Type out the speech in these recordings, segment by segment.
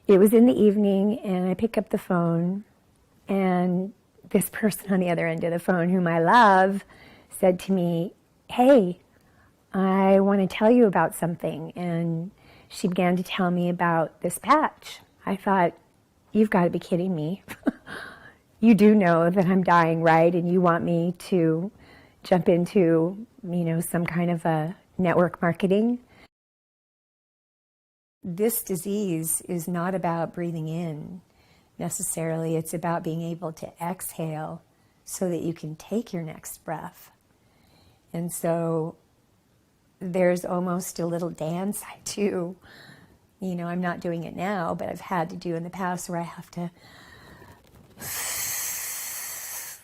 It was in the evening, and I pick up the phone, and this person on the other end of the phone, whom I love, said to me, "Hey, I want to tell you about something." And she began to tell me about this patch. I thought, you've got to be kidding me. You do know that I'm dying, right? And you want me to jump into, some kind of a network marketing? This disease is not about breathing in necessarily. It's about being able to exhale so that you can take your next breath. And so there's almost a little dance I do. I'm not doing it now, but I've had to do in the past, where I have to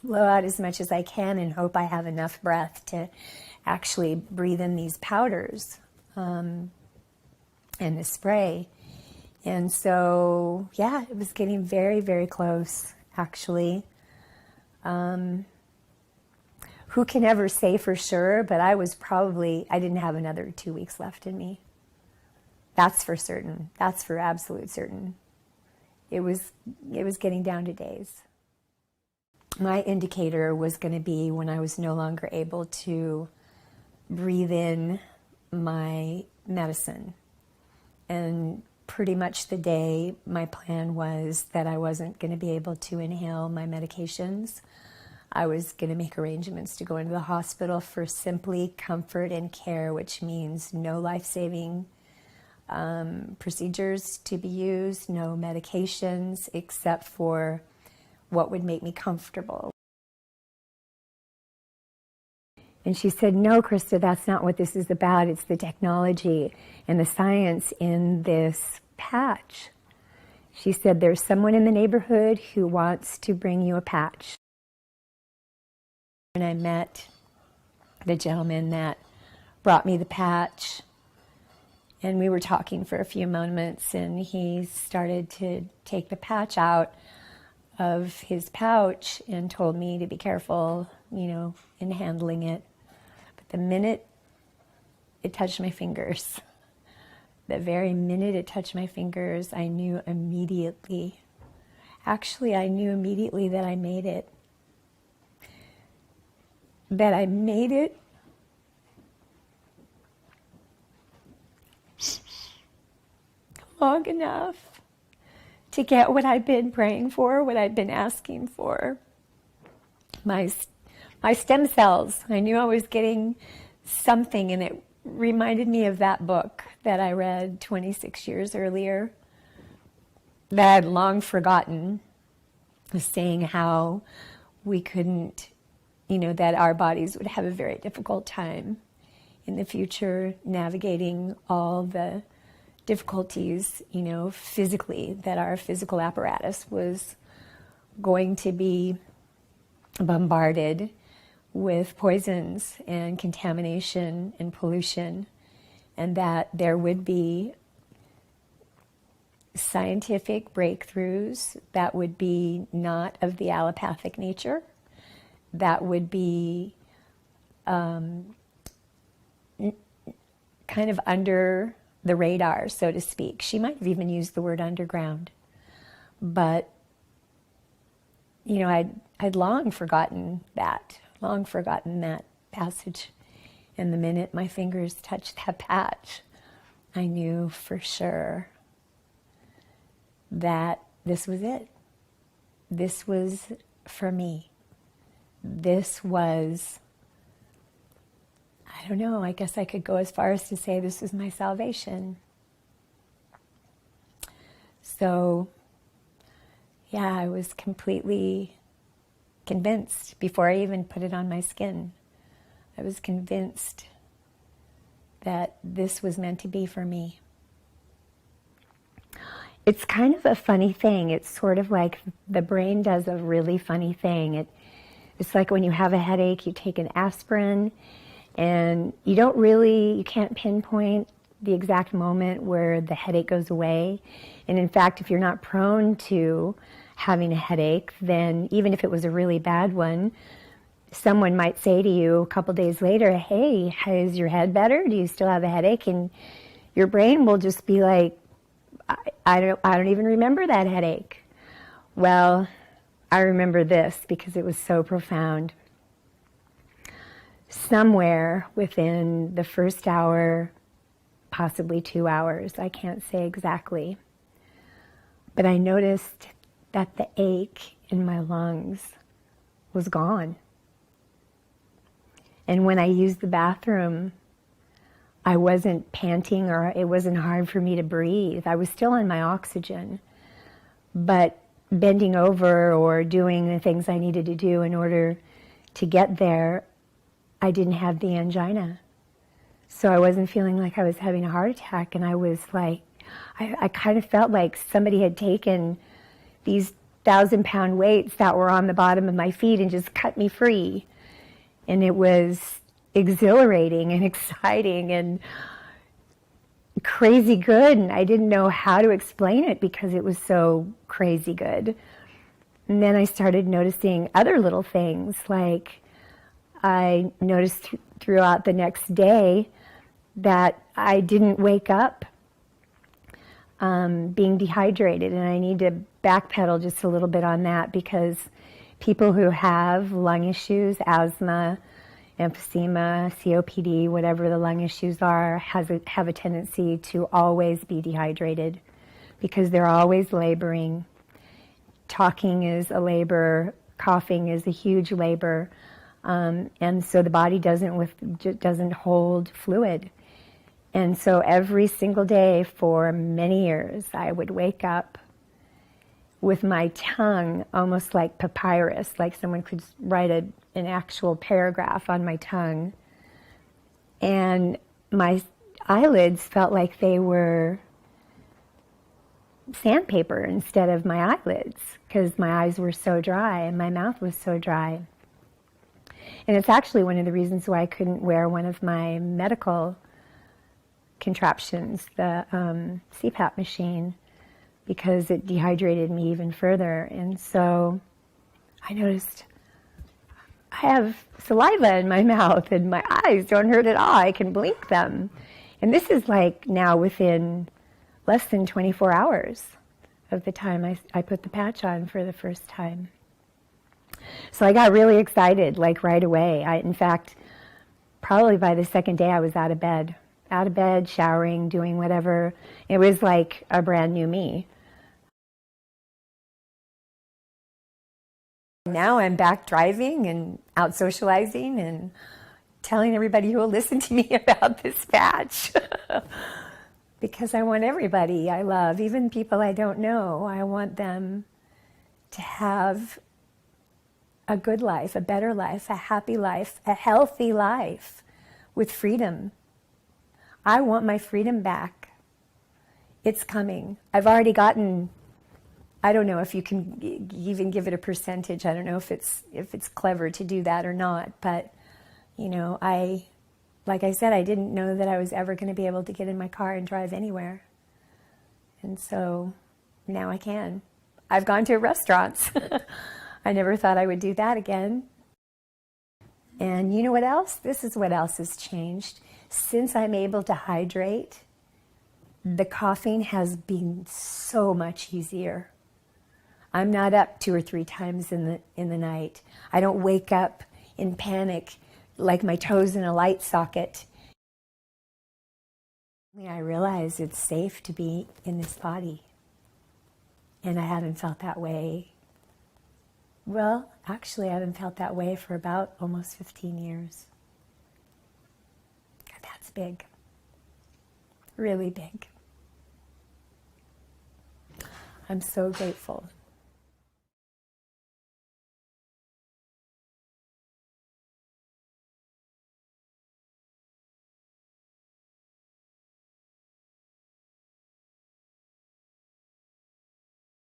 blow out as much as I can and hope I have enough breath to actually breathe in these powders and the spray. And so, yeah, it was getting very, very close, actually. Who can ever say for sure, but I didn't have another 2 weeks left in me. That's for certain. That's for absolute certain. It was getting down to days. My indicator was going to be when I was no longer able to breathe in my medicine. And pretty much the day, my plan was that I wasn't going to be able to inhale my medications. I was going to make arrangements to go into the hospital for simply comfort and care, which means no life-saving procedures to be used, no medications, except for what would make me comfortable. And she said, "No, Krysta, that's not what this is about. It's the technology and the science in this patch." She said, "There's someone in the neighborhood who wants to bring you a patch." And I met the gentleman that brought me the patch, and we were talking for a few moments, and he started to take the patch out of his pouch and told me to be careful, in handling it. But the minute it touched my fingers, the very minute it touched my fingers, I knew immediately. Actually, I knew immediately that I made it. That I made it long enough to get what I'd been praying for, what I'd been asking for. My stem cells. I knew I was getting something, and it reminded me of that book that I read 26 years earlier that I'd long forgotten, saying how we couldn't, that our bodies would have a very difficult time in the future navigating all the difficulties, physically, that our physical apparatus was going to be bombarded with poisons and contamination and pollution, and that there would be scientific breakthroughs that would be not of the allopathic nature, that would be kind of under the radar, so to speak. She might have even used the word underground. But, I'd long forgotten that passage. And the minute my fingers touched that patch, I knew for sure that this was it. This was for me. This was, I don't know, I guess I could go as far as to say this was my salvation. So, yeah, I was completely convinced before I even put it on my skin. I was convinced that this was meant to be for me. It's kind of a funny thing. It's sort of like the brain does a really funny thing. It's like when you have a headache, you take an aspirin, and you can't pinpoint the exact moment where the headache goes away. And in fact, if you're not prone to having a headache, then even if it was a really bad one, someone might say to you a couple days later, "Hey, is your head better? Do you still have a headache?" And your brain will just be like, I don't even remember that headache. Well, I remember this because it was so profound. Somewhere within the first hour, possibly 2 hours, I can't say exactly, but I noticed that the ache in my lungs was gone. And when I used the bathroom, I wasn't panting, or it wasn't hard for me to breathe. I was still on my oxygen, but bending over or doing the things I needed to do in order to get there, I didn't have the angina. So I wasn't feeling like I was having a heart attack, and I was like, I kind of felt like somebody had taken these 1,000-pound weights that were on the bottom of my feet and just cut me free. And it was exhilarating and exciting and crazy good, and I didn't know how to explain it because it was so crazy good. And then I started noticing other little things, like I noticed throughout the next day that I didn't wake up being dehydrated, and I need to backpedal just a little bit on that, because people who have lung issues, asthma, emphysema, COPD, whatever the lung issues are, have a tendency to always be dehydrated because they're always laboring. Talking is a labor, coughing is a huge labor, and so the body doesn't hold fluid. And so every single day for many years, I would wake up with my tongue almost like papyrus, like someone could write an actual paragraph on my tongue. And my eyelids felt like they were sandpaper instead of my eyelids, because my eyes were so dry and my mouth was so dry. And it's actually one of the reasons why I couldn't wear one of my medical contraptions, the CPAP machine, because it dehydrated me even further. And so I noticed I have saliva in my mouth and my eyes don't hurt at all. I can blink them. And this is like now within less than 24 hours of the time I put the patch on for the first time. So I got really excited, like right away. In fact, probably by the second day I was out of bed, showering, doing whatever. It was like a brand new me. Now I'm back driving and out socializing and telling everybody who will listen to me about this patch. Because I want everybody I love, even people I don't know, I want them to have a good life, a better life, a happy life, a healthy life with freedom. I want my freedom back. It's coming. I've already gotten, I don't know if you can even give it a percentage. I don't know if it's clever to do that or not, but you know, like I said, I didn't know that I was ever going to be able to get in my car and drive anywhere. And so now I can. I've gone to restaurants. I never thought I would do that again. And you know what else? This is what else has changed. Since I'm able to hydrate, the coughing has been so much easier. I'm not up 2 or 3 times in the night. I don't wake up in panic like my toes in a light socket. I realize it's safe to be in this body. And I haven't felt that way. Well, actually, I haven't felt that way for about almost 15 years. That's big. Really big. I'm so grateful